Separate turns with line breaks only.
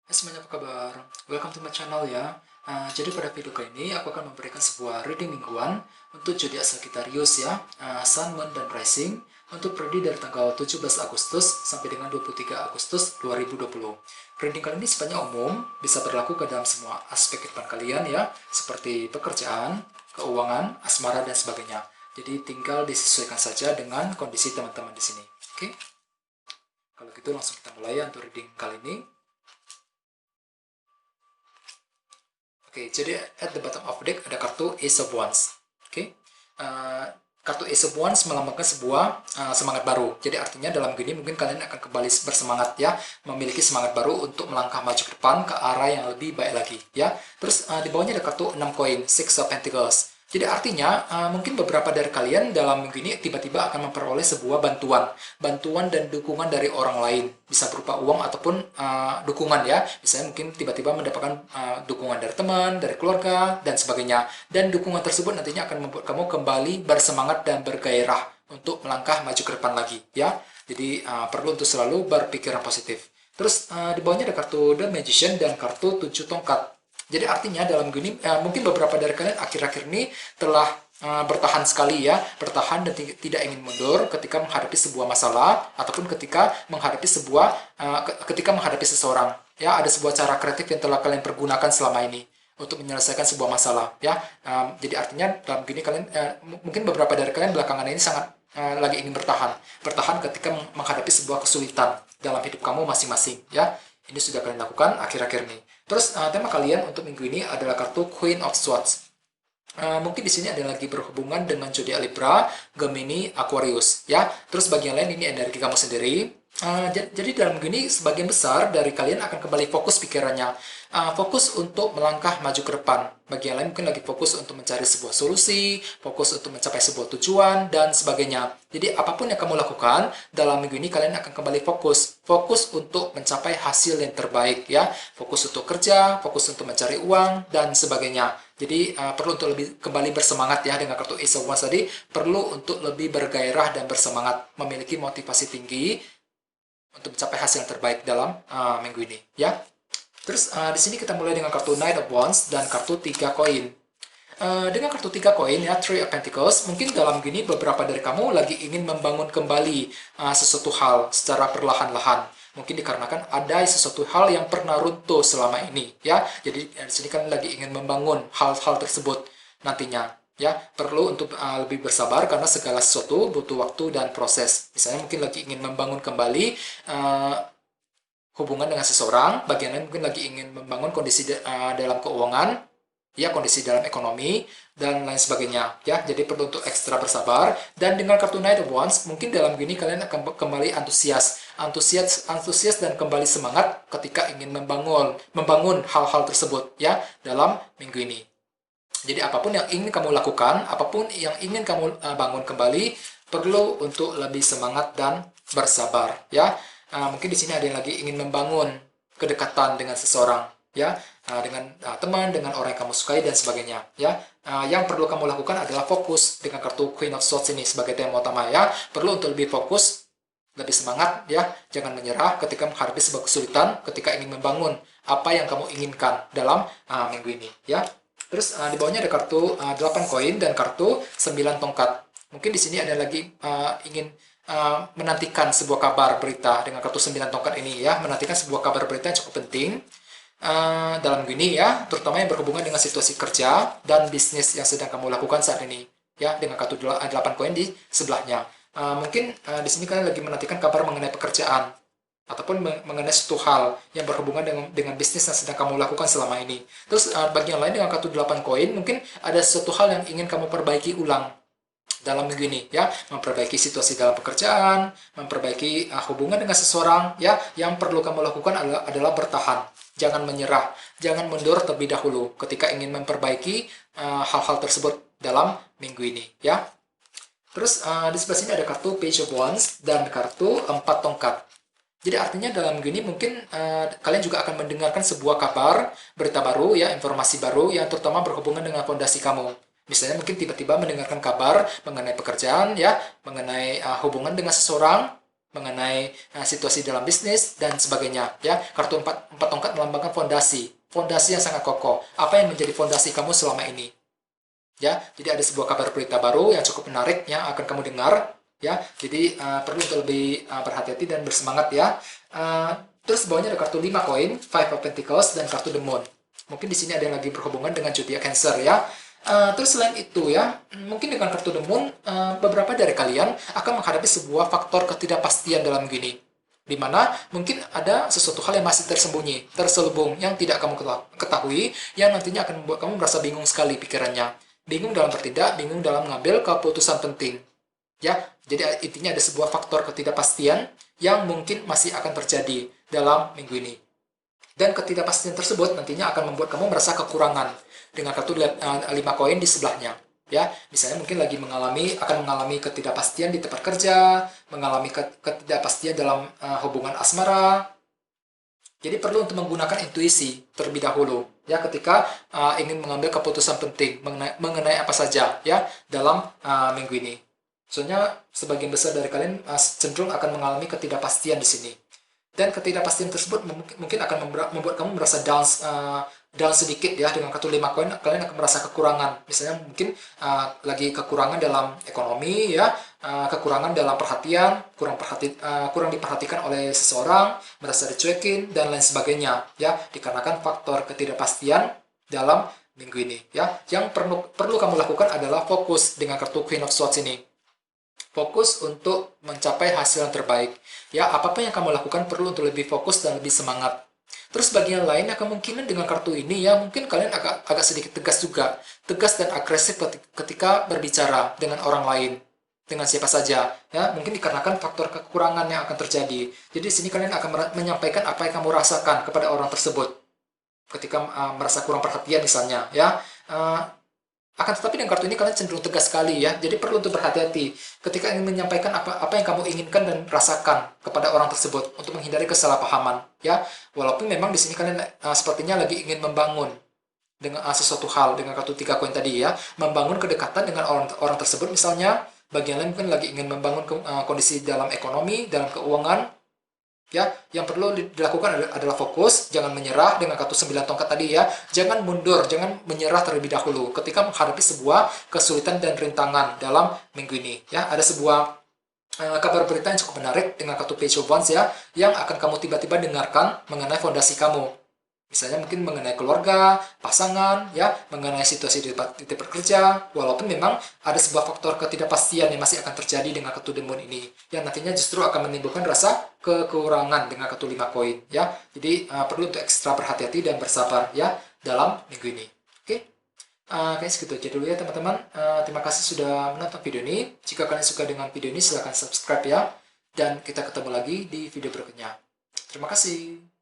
Hai semuanya, apa kabar? Welcome to my channel ya. Jadi pada video kali ini aku akan memberikan sebuah reading mingguan untuk zodiak Sagittarius ya, Sun, Moon, dan Rising untuk predi dari tanggal 17 Agustus sampai dengan 23 Agustus 2020. Reading kali ini sifatnya umum, bisa berlaku ke dalam semua aspek kehidupan kalian ya, seperti pekerjaan, keuangan, asmara, dan sebagainya. Jadi tinggal disesuaikan saja dengan kondisi teman-teman di sini. Oke? Kalau gitu langsung kita mulai ya untuk reading kali ini. Oke, jadi at the bottom of deck ada kartu Ace of Wands. Oke, kartu Ace of Wands melambangkan sebuah semangat baru. Jadi artinya dalam gini mungkin kalian akan kembali bersemangat ya, memiliki semangat baru untuk melangkah maju ke depan ke arah yang lebih baik lagi ya. Terus di bawahnya ada kartu 6 koin, Six of Pentacles. Jadi artinya mungkin beberapa dari kalian dalam minggu ini tiba-tiba akan memperoleh sebuah bantuan dan dukungan dari orang lain, bisa berupa uang ataupun dukungan ya. Misalnya mungkin tiba-tiba mendapatkan dukungan dari teman, dari keluarga dan sebagainya. Dan dukungan tersebut nantinya akan membuat kamu kembali bersemangat dan bergairah untuk melangkah maju ke depan lagi ya. Jadi perlu untuk selalu berpikiran positif. Terus di bawahnya ada kartu The Magician dan kartu 7 tongkat. Jadi artinya dalam gini mungkin beberapa dari kalian akhir-akhir ini telah bertahan sekali ya, bertahan dan tidak ingin mundur ketika menghadapi sebuah masalah ataupun ketika menghadapi seseorang. Ya, ada sebuah cara kreatif yang telah kalian pergunakan selama ini untuk menyelesaikan sebuah masalah ya. Jadi artinya dalam gini kalian mungkin beberapa dari kalian belakangan ini sangat lagi ingin bertahan ketika menghadapi sebuah kesulitan dalam hidup kamu masing-masing ya. Ini sudah kalian lakukan akhir-akhir ini. Terus tema kalian untuk minggu ini adalah kartu Queen of Swords. Mungkin di sini ada lagi berhubungan dengan zodiak Libra, Gemini, Aquarius ya. Terus bagian lain ini energi kamu sendiri. Jadi dalam gini sebagian besar dari kalian akan kembali fokus pikirannya, fokus untuk melangkah maju ke depan. Bagian lain mungkin lagi fokus untuk mencari sebuah solusi, fokus untuk mencapai sebuah tujuan dan sebagainya. Jadi apapun yang kamu lakukan dalam minggu ini kalian akan kembali fokus untuk mencapai hasil yang terbaik ya, fokus untuk kerja, fokus untuk mencari uang dan sebagainya. Jadi perlu untuk lebih kembali bersemangat ya, dengan kartu Ace of Wands tadi, perlu untuk lebih bergairah dan bersemangat, memiliki motivasi tinggi untuk mencapai hasil yang terbaik dalam minggu ini ya. Terus di sini kita mulai dengan kartu Knight of Wands dan kartu 3 koin. Dengan kartu 3 koin ya, Three of Pentacles, mungkin dalam gini beberapa dari kamu lagi ingin membangun kembali sesuatu hal secara perlahan-lahan. Mungkin dikarenakan ada sesuatu hal yang pernah runtuh selama ini ya. Jadi di sini kan lagi ingin membangun hal-hal tersebut nantinya ya. Perlu untuk lebih bersabar karena segala sesuatu butuh waktu dan proses. Misalnya mungkin lagi ingin membangun kembali hubungan dengan seseorang, bagian lain mungkin lagi ingin membangun kondisi dalam keuangan, ya kondisi dalam ekonomi dan lain sebagainya ya. Jadi perlu untuk ekstra bersabar. Dan dengan kartu Knight of Wands mungkin dalam gini kalian akan kembali antusias dan kembali semangat ketika ingin membangun hal-hal tersebut ya dalam minggu ini. Jadi apapun yang ingin kamu lakukan, apapun yang ingin kamu bangun kembali, perlu untuk lebih semangat dan bersabar ya. Mungkin di sini ada yang lagi ingin membangun kedekatan dengan seseorang ya, dengan teman, dengan orang yang kamu sukai dan sebagainya ya. Yang perlu kamu lakukan adalah fokus dengan kartu Queen of Swords ini sebagai tema utama ya. Perlu untuk lebih fokus, lebih semangat ya, jangan menyerah ketika menghadapi sebuah kesulitan, ketika ingin membangun apa yang kamu inginkan dalam minggu ini ya. Terus di bawahnya ada kartu 8 koin dan kartu 9 tongkat. Mungkin di sini ada lagi ingin menantikan sebuah kabar berita dengan kartu 9 tongkat ini ya, menantikan sebuah kabar berita yang cukup penting dalam gini ya, terutama yang berhubungan dengan situasi kerja dan bisnis yang sedang kamu lakukan saat ini ya, dengan kartu 8 koin di sebelahnya. Mungkin di sini kalian lagi menantikan kabar mengenai pekerjaan ataupun mengenai suatu hal yang berhubungan dengan bisnis yang sedang kamu lakukan selama ini. Terus bagian lain dengan kartu 8 koin, mungkin ada suatu hal yang ingin kamu perbaiki ulang dalam minggu ini ya, memperbaiki situasi dalam pekerjaan, memperbaiki hubungan dengan seseorang ya. Yang perlu kamu lakukan adalah bertahan, jangan menyerah, jangan mundur terlebih dahulu ketika ingin memperbaiki hal-hal tersebut dalam minggu ini ya. Terus di sebelah sini ada kartu Page of Wands dan kartu 4 tongkat. Jadi artinya dalam gini mungkin kalian juga akan mendengarkan sebuah kabar, berita baru ya, informasi baru yang terutama berhubungan dengan fondasi kamu. Misalnya mungkin tiba-tiba mendengarkan kabar mengenai pekerjaan ya, mengenai hubungan dengan seseorang, mengenai situasi dalam bisnis dan sebagainya ya. Kartu empat tongkat melambangkan fondasi yang sangat kokoh. Apa yang menjadi fondasi kamu selama ini? Ya, jadi ada sebuah kabar berita baru yang cukup menarik yang akan kamu dengar ya. Jadi perlu untuk lebih berhati-hati dan bersemangat ya. Terus bawahnya ada kartu 5 koin, Five of Pentacles dan kartu The Moon. Mungkin di sini ada yang lagi berhubungan dengan zodiak Cancer ya. Terus selain itu ya, mungkin dengan kartu The Moon, beberapa dari kalian akan menghadapi sebuah faktor ketidakpastian dalam gini. Di mana mungkin ada sesuatu hal yang masih tersembunyi, terselubung, yang tidak kamu ketahui, yang nantinya akan membuat kamu merasa bingung sekali pikirannya. Bingung dalam bertindak, bingung dalam mengambil keputusan penting. Ya, jadi intinya ada sebuah faktor ketidakpastian yang mungkin masih akan terjadi dalam minggu ini. Dan ketidakpastian tersebut nantinya akan membuat kamu merasa kekurangan dengan kartu 5 koin di sebelahnya. Ya, misalnya mungkin akan mengalami ketidakpastian di tempat kerja, mengalami ketidakpastian dalam hubungan asmara. Jadi perlu untuk menggunakan intuisi terlebih dahulu ya ketika ingin mengambil keputusan penting mengenai apa saja ya dalam minggu ini. Soalnya sebagian besar dari kalian cenderung akan mengalami ketidakpastian di sini. Dan ketidakpastian tersebut mungkin akan membuat kamu merasa down sedikit ya. Dengan kartu 5 koin kalian akan merasa kekurangan. Misalnya mungkin lagi kekurangan dalam ekonomi ya, kekurangan dalam perhatian, kurang diperhatikan oleh seseorang, merasa dicuekin dan lain sebagainya ya, dikarenakan faktor ketidakpastian dalam minggu ini ya. Yang perlu kamu lakukan adalah fokus dengan kartu Queen of Swords ini. Fokus untuk mencapai hasil yang terbaik. Ya, apapun yang kamu lakukan perlu untuk lebih fokus dan lebih semangat. Terus bagian lainnya kemungkinan dengan kartu ini ya mungkin kalian agak sedikit tegas juga. Tegas dan agresif ketika berbicara dengan orang lain. Dengan siapa saja. Ya, mungkin dikarenakan faktor kekurangan yang akan terjadi. Jadi di sini kalian akan menyampaikan apa yang kamu rasakan kepada orang tersebut. Ketika merasa kurang perhatian misalnya. Ya, akan tetapi dengan kartu ini kalian cenderung tegas sekali ya. Jadi perlu untuk berhati-hati ketika ingin menyampaikan apa yang kamu inginkan dan rasakan kepada orang tersebut untuk menghindari kesalahpahaman ya. Walaupun memang di sini kalian sepertinya lagi ingin membangun dengan sesuatu hal dengan kartu 3 koin tadi ya, membangun kedekatan dengan orang tersebut misalnya. Bagian lain mungkin lagi ingin membangun kondisi dalam ekonomi, dalam keuangan. Ya, yang perlu dilakukan adalah fokus, jangan menyerah dengan kartu 9 tongkat tadi ya. Jangan mundur, jangan menyerah terlebih dahulu ketika menghadapi sebuah kesulitan dan rintangan dalam minggu ini ya. Ada sebuah kabar berita yang cukup menarik dengan kartu Page of Wands ya, yang akan kamu tiba-tiba dengarkan mengenai fondasi kamu. Misalnya mungkin mengenai keluarga, pasangan, ya, mengenai situasi di tempat kerja, walaupun memang ada sebuah faktor ketidakpastian yang masih akan terjadi dengan kartu The Moon ini, yang nantinya justru akan menimbulkan rasa kekurangan dengan kartu 5 koin, ya. Jadi perlu untuk ekstra berhati-hati dan bersabar, ya, dalam minggu ini. Oke, kayaknya segitu aja dulu ya teman-teman. Terima kasih sudah menonton video ini. Jika kalian suka dengan video ini, silahkan subscribe ya. Dan kita ketemu lagi di video berikutnya. Terima kasih.